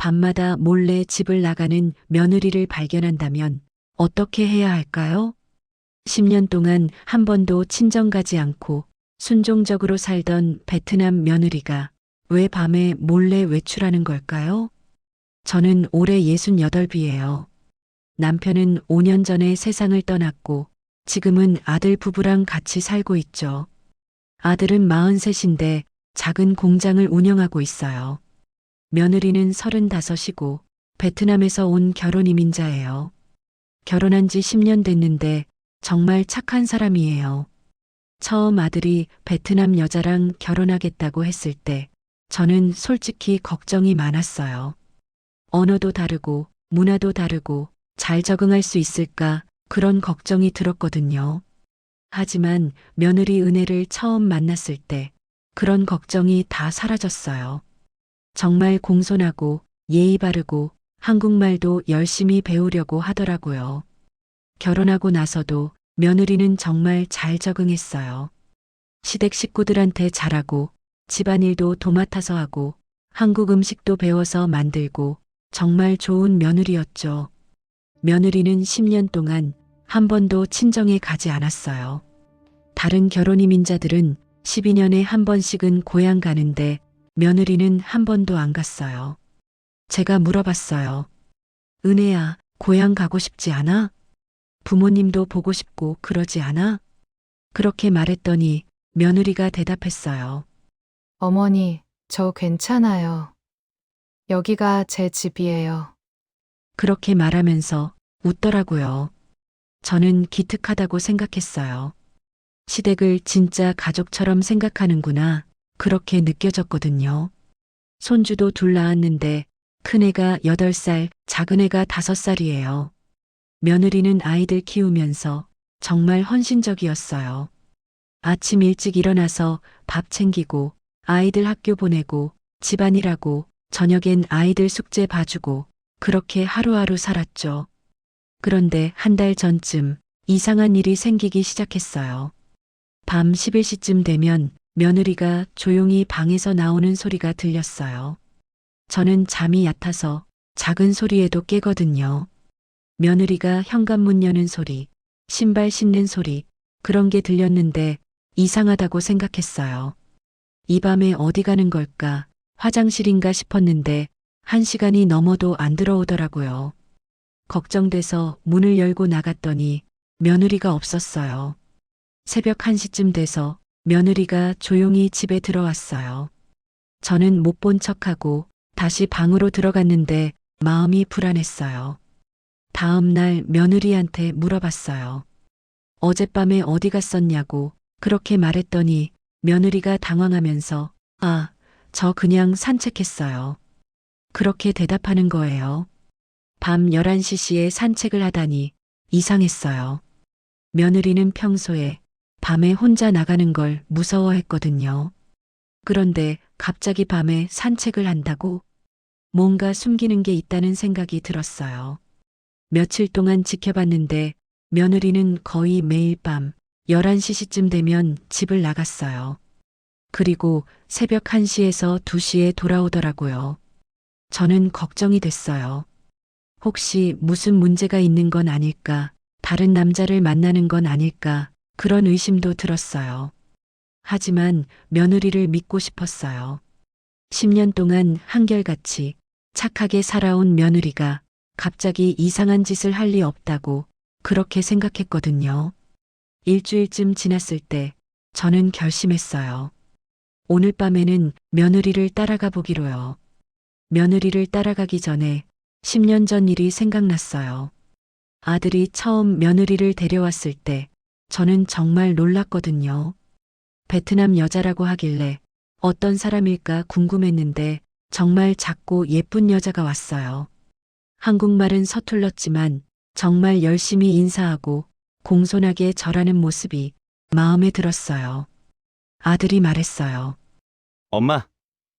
밤마다 몰래 집을 나가는 며느리를 발견한다면 어떻게 해야 할까요? 10년 동안 한 번도 친정 가지 않고 순종적으로 살던 베트남 며느리가 왜 밤에 몰래 외출하는 걸까요? 저는 올해 68이에요. 남편은 5년 전에 세상을 떠났고 지금은 아들 부부랑 같이 살고 있죠. 아들은 43인데 작은 공장을 운영하고 있어요. 며느리는 35이고 베트남에서 온 결혼 이민자예요. 결혼한 지 10년 됐는데 정말 착한 사람이에요. 처음 아들이 베트남 여자랑 결혼하겠다고 했을 때 저는 솔직히 걱정이 많았어요. 언어도 다르고 문화도 다르고 잘 적응할 수 있을까 그런 걱정이 들었거든요. 하지만 며느리 은혜를 처음 만났을 때 그런 걱정이 다 사라졌어요. 정말 공손하고 예의 바르고 한국말도 열심히 배우려고 하더라고요. 결혼하고 나서도 며느리는 정말 잘 적응했어요. 시댁 식구들한테 잘하고 집안일도 도맡아서 하고 한국 음식도 배워서 만들고 정말 좋은 며느리였죠. 며느리는 10년 동안 한 번도 친정에 가지 않았어요. 다른 결혼 이민자들은 12년에 한 번씩은 고향 가는데 며느리는 한 번도 안 갔어요. 제가 물어봤어요. 은혜야, 고향 가고 싶지 않아? 부모님도 보고 싶고 그러지 않아? 그렇게 말했더니 며느리가 대답했어요. 어머니, 저 괜찮아요. 여기가 제 집이에요. 그렇게 말하면서 웃더라고요. 저는 기특하다고 생각했어요. 시댁을 진짜 가족처럼 생각하는구나. 그렇게 느껴졌거든요. 손주도 둘 낳았는데 큰애가 8살, 작은애가 5살이에요. 며느리는 아이들 키우면서 정말 헌신적이었어요. 아침 일찍 일어나서 밥 챙기고 아이들 학교 보내고 집안일하고 저녁엔 아이들 숙제 봐주고 그렇게 하루하루 살았죠. 그런데 한 달 전쯤 이상한 일이 생기기 시작했어요. 밤 11시쯤 되면 며느리가 조용히 방에서 나오는 소리가 들렸어요. 저는 잠이 얕아서 작은 소리에도 깨거든요. 며느리가 현관문 여는 소리, 신발 신는 소리, 그런 게 들렸는데 이상하다고 생각했어요. 이 밤에 어디 가는 걸까, 화장실인가 싶었는데 1시간이 넘어도 안 들어오더라고요. 걱정돼서 문을 열고 나갔더니 며느리가 없었어요. 새벽 1시쯤 돼서 며느리가 조용히 집에 들어왔어요. 저는 못 본 척하고 다시 방으로 들어갔는데 마음이 불안했어요. 다음 날 며느리한테 물어봤어요. 어젯밤에 어디 갔었냐고 그렇게 말했더니 며느리가 당황하면서 아, 저 그냥 산책했어요. 그렇게 대답하는 거예요. 밤 11시에 산책을 하다니 이상했어요. 며느리는 평소에 밤에 혼자 나가는 걸 무서워했거든요. 그런데 갑자기 밤에 산책을 한다고? 뭔가 숨기는 게 있다는 생각이 들었어요. 며칠 동안 지켜봤는데 며느리는 거의 매일 밤 11시쯤 되면 집을 나갔어요. 그리고 새벽 1시에서 2시에 돌아오더라고요. 저는 걱정이 됐어요. 혹시 무슨 문제가 있는 건 아닐까, 다른 남자를 만나는 건 아닐까, 그런 의심도 들었어요. 하지만 며느리를 믿고 싶었어요. 10년 동안 한결같이 착하게 살아온 며느리가 갑자기 이상한 짓을 할 리 없다고 그렇게 생각했거든요. 일주일쯤 지났을 때 저는 결심했어요. 오늘 밤에는 며느리를 따라가 보기로요. 며느리를 따라가기 전에 10년 전 일이 생각났어요. 아들이 처음 며느리를 데려왔을 때 저는 정말 놀랐거든요. 베트남 여자라고 하길래 어떤 사람일까 궁금했는데 정말 작고 예쁜 여자가 왔어요. 한국말은 서툴렀지만 정말 열심히 인사하고 공손하게 절하는 모습이 마음에 들었어요. 아들이 말했어요. 엄마,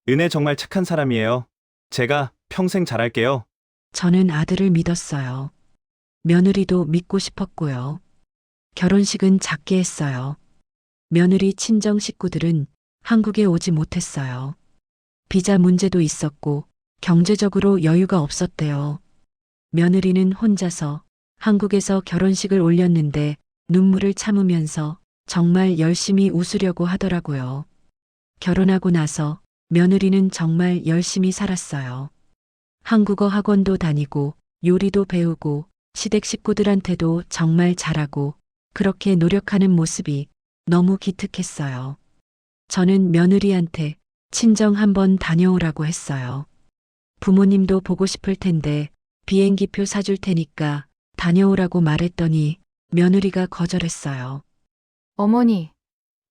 은혜 정말 착한 사람이에요. 제가 평생 잘할게요. 저는 아들을 믿었어요. 며느리도 믿고 싶었고요. 결혼식은 작게 했어요. 며느리 친정 식구들은 한국에 오지 못했어요. 비자 문제도 있었고 경제적으로 여유가 없었대요. 며느리는 혼자서 한국에서 결혼식을 올렸는데 눈물을 참으면서 정말 열심히 웃으려고 하더라고요. 결혼하고 나서 며느리는 정말 열심히 살았어요. 한국어 학원도 다니고 요리도 배우고 시댁 식구들한테도 정말 잘하고 그렇게 노력하는 모습이 너무 기특했어요. 저는 며느리한테 친정 한번 다녀오라고 했어요. 부모님도 보고 싶을 텐데 비행기표 사줄 테니까 다녀오라고 말했더니 며느리가 거절했어요. 어머니,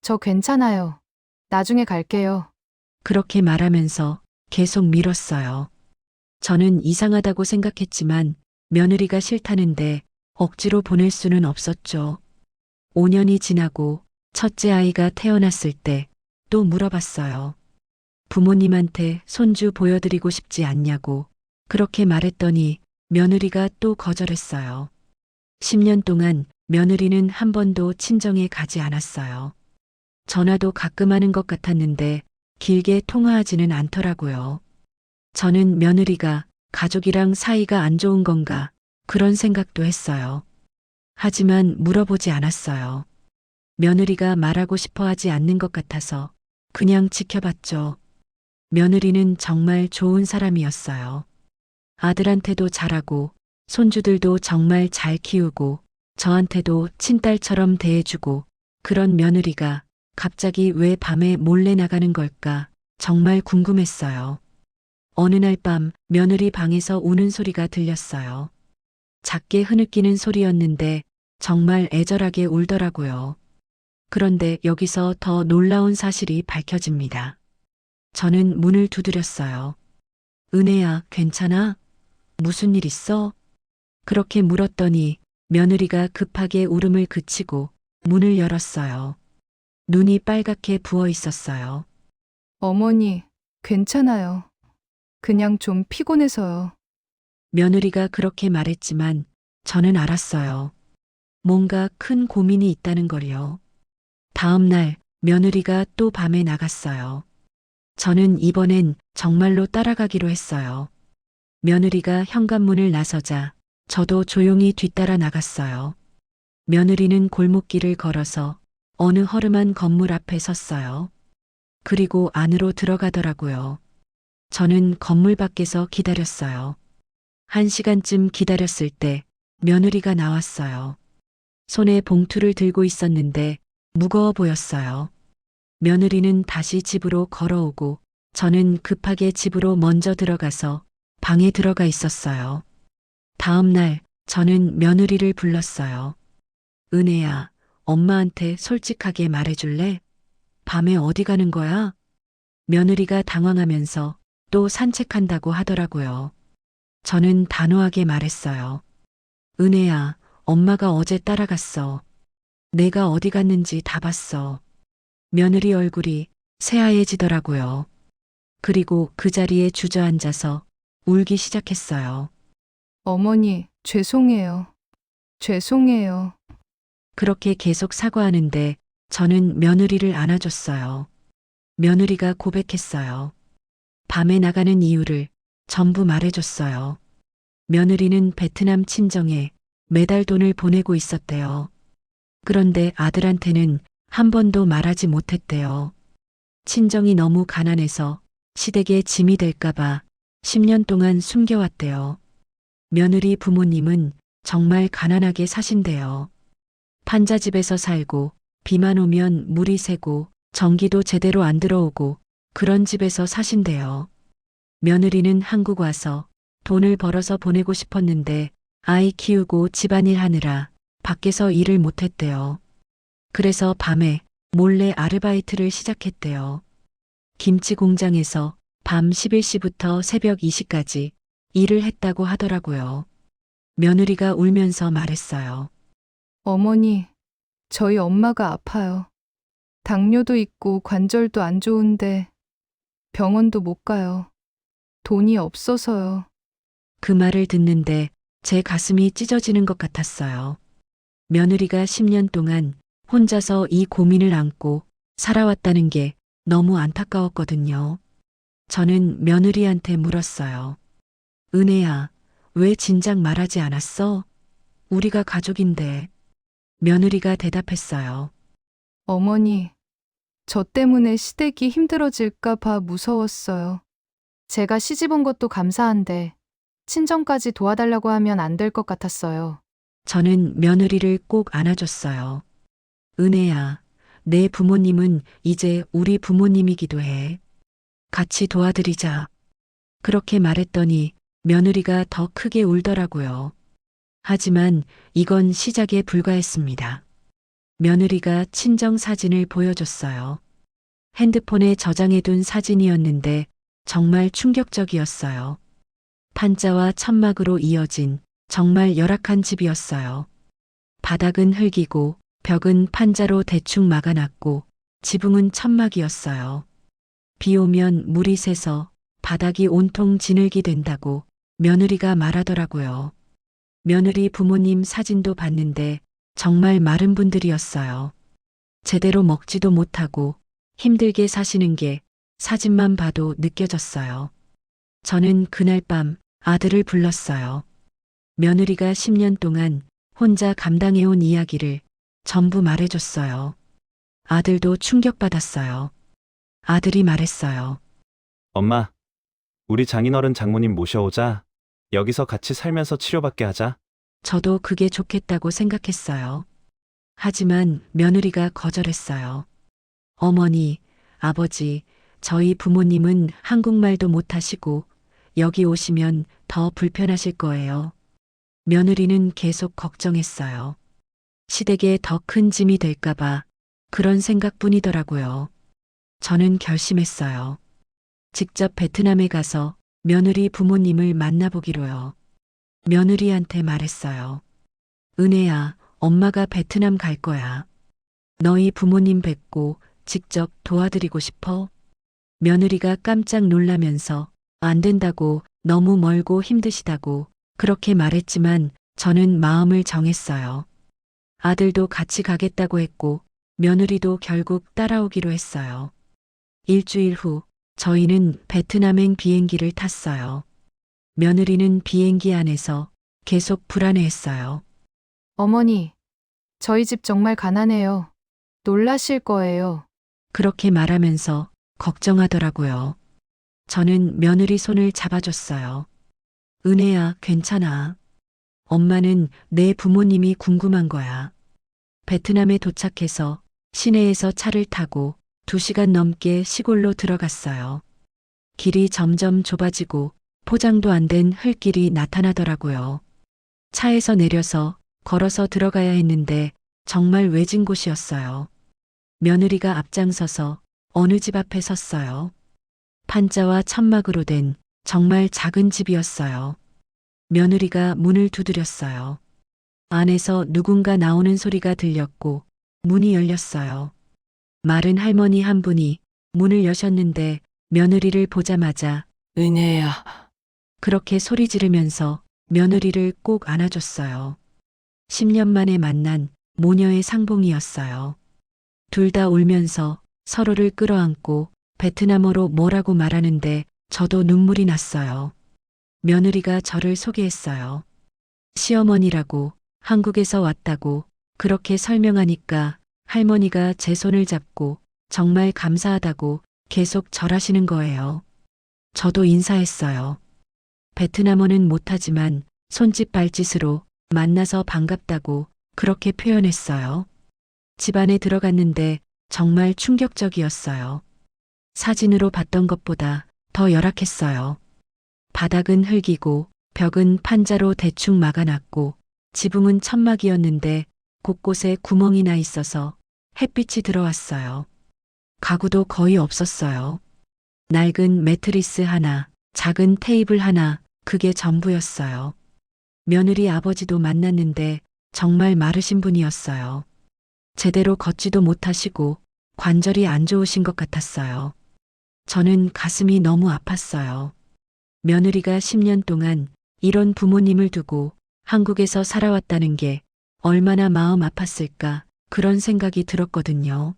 저 괜찮아요. 나중에 갈게요. 그렇게 말하면서 계속 미뤘어요. 저는 이상하다고 생각했지만 며느리가 싫다는데 억지로 보낼 수는 없었죠. 5년이 지나고 첫째 아이가 태어났을 때 또 물어봤어요. 부모님한테 손주 보여드리고 싶지 않냐고 그렇게 말했더니 며느리가 또 거절했어요. 10년 동안 며느리는 한 번도 친정에 가지 않았어요. 전화도 가끔 하는 것 같았는데 길게 통화하지는 않더라고요. 저는 며느리가 가족이랑 사이가 안 좋은 건가 그런 생각도 했어요. 하지만 물어보지 않았어요. 며느리가 말하고 싶어 하지 않는 것 같아서 그냥 지켜봤죠. 며느리는 정말 좋은 사람이었어요. 아들한테도 잘하고 손주들도 정말 잘 키우고 저한테도 친딸처럼 대해주고 그런 며느리가 갑자기 왜 밤에 몰래 나가는 걸까 정말 궁금했어요. 어느 날 밤 며느리 방에서 우는 소리가 들렸어요. 작게 흐느끼는 소리였는데 정말 애절하게 울더라고요. 그런데 여기서 더 놀라운 사실이 밝혀집니다. 저는 문을 두드렸어요. 은혜야, 괜찮아? 무슨 일 있어? 그렇게 물었더니 며느리가 급하게 울음을 그치고 문을 열었어요. 눈이 빨갛게 부어 있었어요. 어머니, 괜찮아요. 그냥 좀 피곤해서요. 며느리가 그렇게 말했지만 저는 알았어요. 뭔가 큰 고민이 있다는 걸요. 다음 날 며느리가 또 밤에 나갔어요. 저는 이번엔 정말로 따라가기로 했어요. 며느리가 현관문을 나서자 저도 조용히 뒤따라 나갔어요. 며느리는 골목길을 걸어서 어느 허름한 건물 앞에 섰어요. 그리고 안으로 들어가더라고요. 저는 건물 밖에서 기다렸어요. 1시간쯤 기다렸을 때 며느리가 나왔어요. 손에 봉투를 들고 있었는데 무거워 보였어요. 며느리는 다시 집으로 걸어오고 저는 급하게 집으로 먼저 들어가서 방에 들어가 있었어요. 다음 날 저는 며느리를 불렀어요. 은혜야, 엄마한테 솔직하게 말해줄래? 밤에 어디 가는 거야? 며느리가 당황하면서 또 산책한다고 하더라고요. 저는 단호하게 말했어요. 은혜야, 엄마가 어제 따라갔어. 내가 어디 갔는지 다 봤어. 며느리 얼굴이 새하얘지더라고요. 그리고 그 자리에 주저앉아서 울기 시작했어요. 어머니, 죄송해요. 죄송해요. 그렇게 계속 사과하는데 저는 며느리를 안아줬어요. 며느리가 고백했어요. 밤에 나가는 이유를 전부 말해줬어요. 며느리는 베트남 친정에 매달 돈을 보내고 있었대요. 그런데 아들한테는 한 번도 말하지 못했대요. 친정이 너무 가난해서 시댁에 짐이 될까봐 10년 동안 숨겨왔대요. 며느리 부모님은 정말 가난하게 사신대요. 판자집에서 살고 비만 오면 물이 새고 전기도 제대로 안 들어오고 그런 집에서 사신대요. 며느리는 한국 와서 돈을 벌어서 보내고 싶었는데 아이 키우고 집안일 하느라 밖에서 일을 못했대요. 그래서 밤에 몰래 아르바이트를 시작했대요. 김치 공장에서 밤 11시부터 새벽 2시까지 일을 했다고 하더라고요. 며느리가 울면서 말했어요. 어머니, 저희 엄마가 아파요. 당뇨도 있고 관절도 안 좋은데 병원도 못 가요. 돈이 없어서요. 그 말을 듣는데 제 가슴이 찢어지는 것 같았어요. 며느리가 10년 동안 혼자서 이 고민을 안고 살아왔다는 게 너무 안타까웠거든요. 저는 며느리한테 물었어요. 은혜야, 왜 진작 말하지 않았어? 우리가 가족인데. 며느리가 대답했어요. 어머니, 저 때문에 시댁이 힘들어질까 봐 무서웠어요. 제가 시집 온 것도 감사한데 친정까지 도와달라고 하면 안 될 것 같았어요. 저는 며느리를 꼭 안아줬어요. 은혜야, 내 부모님은 이제 우리 부모님이기도 해. 같이 도와드리자. 그렇게 말했더니 며느리가 더 크게 울더라고요. 하지만 이건 시작에 불과했습니다. 며느리가 친정 사진을 보여줬어요. 핸드폰에 저장해둔 사진이었는데 정말 충격적이었어요. 판자와 천막으로 이어진 정말 열악한 집이었어요. 바닥은 흙이고 벽은 판자로 대충 막아놨고 지붕은 천막이었어요. 비 오면 물이 새서 바닥이 온통 진흙이 된다고 며느리가 말하더라고요. 며느리 부모님 사진도 봤는데 정말 마른 분들이었어요. 제대로 먹지도 못하고 힘들게 사시는 게 사진만 봐도 느껴졌어요. 저는 그날 밤 아들을 불렀어요. 며느리가 10년 동안 혼자 감당해온 이야기를 전부 말해줬어요. 아들도 충격받았어요. 아들이 말했어요. 엄마, 우리 장인어른 장모님 모셔오자. 여기서 같이 살면서 치료받게 하자. 저도 그게 좋겠다고 생각했어요. 하지만 며느리가 거절했어요. 어머니, 아버지, 저희 부모님은 한국말도 못하시고 여기 오시면 더 불편하실 거예요. 며느리는 계속 걱정했어요. 시댁에 더 큰 짐이 될까봐 그런 생각뿐이더라고요. 저는 결심했어요. 직접 베트남에 가서 며느리 부모님을 만나보기로요. 며느리한테 말했어요. 은혜야, 엄마가 베트남 갈 거야. 너희 부모님 뵙고 직접 도와드리고 싶어? 며느리가 깜짝 놀라면서 안 된다고, 너무 멀고 힘드시다고 그렇게 말했지만 저는 마음을 정했어요. 아들도 같이 가겠다고 했고 며느리도 결국 따라오기로 했어요. 일주일 후 저희는 베트남행 비행기를 탔어요. 며느리는 비행기 안에서 계속 불안해했어요. 어머니, 저희 집 정말 가난해요. 놀라실 거예요. 그렇게 말하면서 걱정하더라고요. 저는 며느리 손을 잡아줬어요. 은혜야, 괜찮아. 엄마는 내 부모님이 궁금한 거야. 베트남에 도착해서 시내에서 차를 타고 2시간 넘게 시골로 들어갔어요. 길이 점점 좁아지고 포장도 안 된 흙길이 나타나더라고요. 차에서 내려서 걸어서 들어가야 했는데 정말 외진 곳이었어요. 며느리가 앞장서서 어느 집 앞에 섰어요. 판자와 천막으로 된 정말 작은 집이었어요. 며느리가 문을 두드렸어요. 안에서 누군가 나오는 소리가 들렸고 문이 열렸어요. 마른 할머니 한 분이 문을 여셨는데 며느리를 보자마자 은혜야, 그렇게 소리 지르면서 며느리를 꼭 안아줬어요. 10년 만에 만난 모녀의 상봉이었어요. 둘 다 울면서 서로를 끌어안고 베트남어로 뭐라고 말하는데 저도 눈물이 났어요. 며느리가 저를 소개했어요. 시어머니라고, 한국에서 왔다고 그렇게 설명하니까 할머니가 제 손을 잡고 정말 감사하다고 계속 절하시는 거예요. 저도 인사했어요. 베트남어는 못하지만 손짓 발짓으로 만나서 반갑다고 그렇게 표현했어요. 집 안에 들어갔는데 정말 충격적이었어요. 사진으로 봤던 것보다 더 열악했어요. 바닥은 흙이고 벽은 판자로 대충 막아놨고 지붕은 천막이었는데 곳곳에 구멍이 나 있어서 햇빛이 들어왔어요. 가구도 거의 없었어요. 낡은 매트리스 하나, 작은 테이블 하나, 그게 전부였어요. 며느리 아버지도 만났는데 정말 마르신 분이었어요. 제대로 걷지도 못하시고 관절이 안 좋으신 것 같았어요. 저는 가슴이 너무 아팠어요. 며느리가 10년 동안 이런 부모님을 두고 한국에서 살아왔다는 게 얼마나 마음 아팠을까 그런 생각이 들었거든요.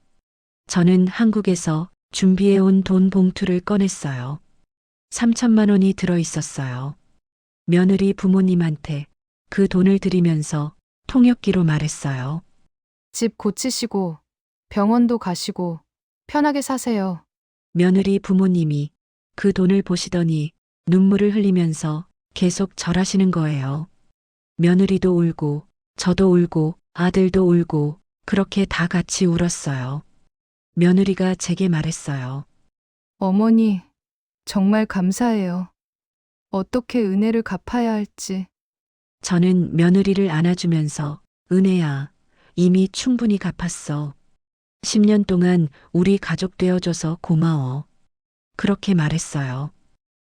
저는 한국에서 준비해온 돈 봉투를 꺼냈어요. 3천만 원이 들어 있었어요. 며느리 부모님한테 그 돈을 드리면서 통역기로 말했어요. 집 고치시고 병원도 가시고 편하게 사세요. 며느리 부모님이 그 돈을 보시더니 눈물을 흘리면서 계속 절하시는 거예요. 며느리도 울고 저도 울고 아들도 울고 그렇게 다 같이 울었어요. 며느리가 제게 말했어요. 어머니, 정말 감사해요. 어떻게 은혜를 갚아야 할지. 저는 며느리를 안아주면서 은혜야, 이미 충분히 갚았어. 10년 동안 우리 가족 되어줘서 고마워. 그렇게 말했어요.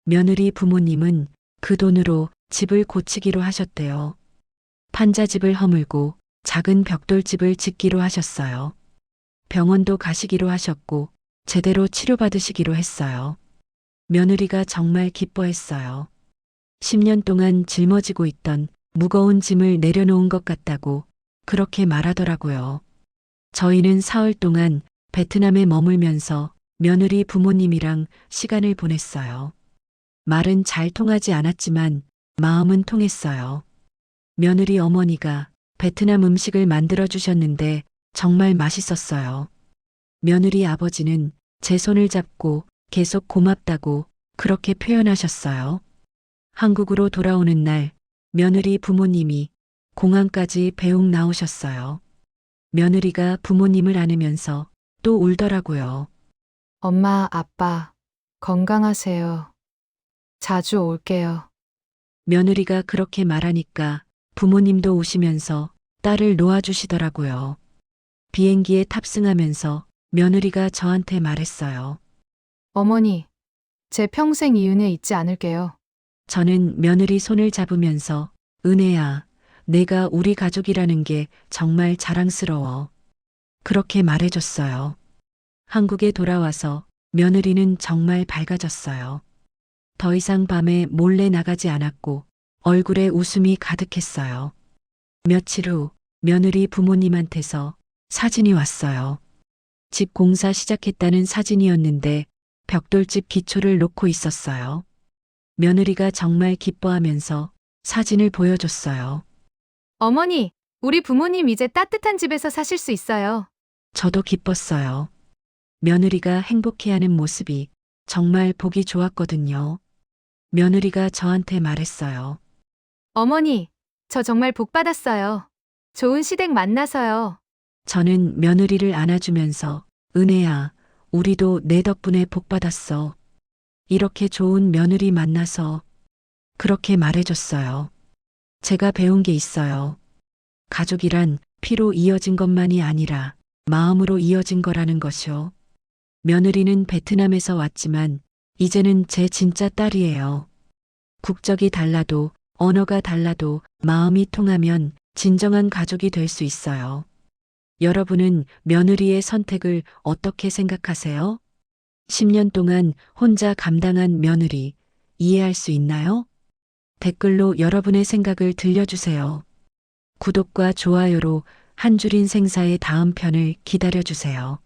며느리 부모님은 그 돈으로 집을 고치기로 하셨대요. 판자집을 허물고 작은 벽돌집을 짓기로 하셨어요. 병원도 가시기로 하셨고 제대로 치료받으시기로 했어요. 며느리가 정말 기뻐했어요. 10년 동안 짊어지고 있던 무거운 짐을 내려놓은 것 같다고 그렇게 말하더라고요. 저희는 사흘 동안 베트남에 머물면서 며느리 부모님이랑 시간을 보냈어요. 말은 잘 통하지 않았지만 마음은 통했어요. 며느리 어머니가 베트남 음식을 만들어 주셨는데 정말 맛있었어요. 며느리 아버지는 제 손을 잡고 계속 고맙다고 그렇게 표현하셨어요. 한국으로 돌아오는 날 며느리 부모님이 공항까지 배웅 나오셨어요. 며느리가 부모님을 안으면서 또 울더라고요. 엄마, 아빠, 건강하세요. 자주 올게요. 며느리가 그렇게 말하니까 부모님도 우시면서 딸을 놓아주시더라고요. 비행기에 탑승하면서 며느리가 저한테 말했어요. 어머니, 제 평생 이 은혜 잊지 않을게요. 저는 며느리 손을 잡으면서 은혜야, 내가 우리 가족이라는 게 정말 자랑스러워. 그렇게 말해줬어요. 한국에 돌아와서 며느리는 정말 밝아졌어요. 더 이상 밤에 몰래 나가지 않았고 얼굴에 웃음이 가득했어요. 며칠 후 며느리 부모님한테서 사진이 왔어요. 집 공사 시작했다는 사진이었는데 벽돌집 기초를 놓고 있었어요. 며느리가 정말 기뻐하면서 사진을 보여줬어요. 어머니, 우리 부모님 이제 따뜻한 집에서 사실 수 있어요. 저도 기뻤어요. 며느리가 행복해하는 모습이 정말 보기 좋았거든요. 며느리가 저한테 말했어요. 어머니, 저 정말 복 받았어요. 좋은 시댁 만나서요. 저는 며느리를 안아주면서 은혜야, 우리도 내 덕분에 복 받았어. 이렇게 좋은 며느리 만나서 그렇게 말해줬어요. 제가 배운 게 있어요. 가족이란 피로 이어진 것만이 아니라 마음으로 이어진 거라는 것이요. 며느리는 베트남에서 왔지만 이제는 제 진짜 딸이에요. 국적이 달라도 언어가 달라도 마음이 통하면 진정한 가족이 될 수 있어요. 여러분은 며느리의 선택을 어떻게 생각하세요? 10년 동안 혼자 감당한 며느리 이해할 수 있나요? 댓글로 여러분의 생각을 들려주세요. 구독과 좋아요로 한 줄인 생사의 다음 편을 기다려주세요.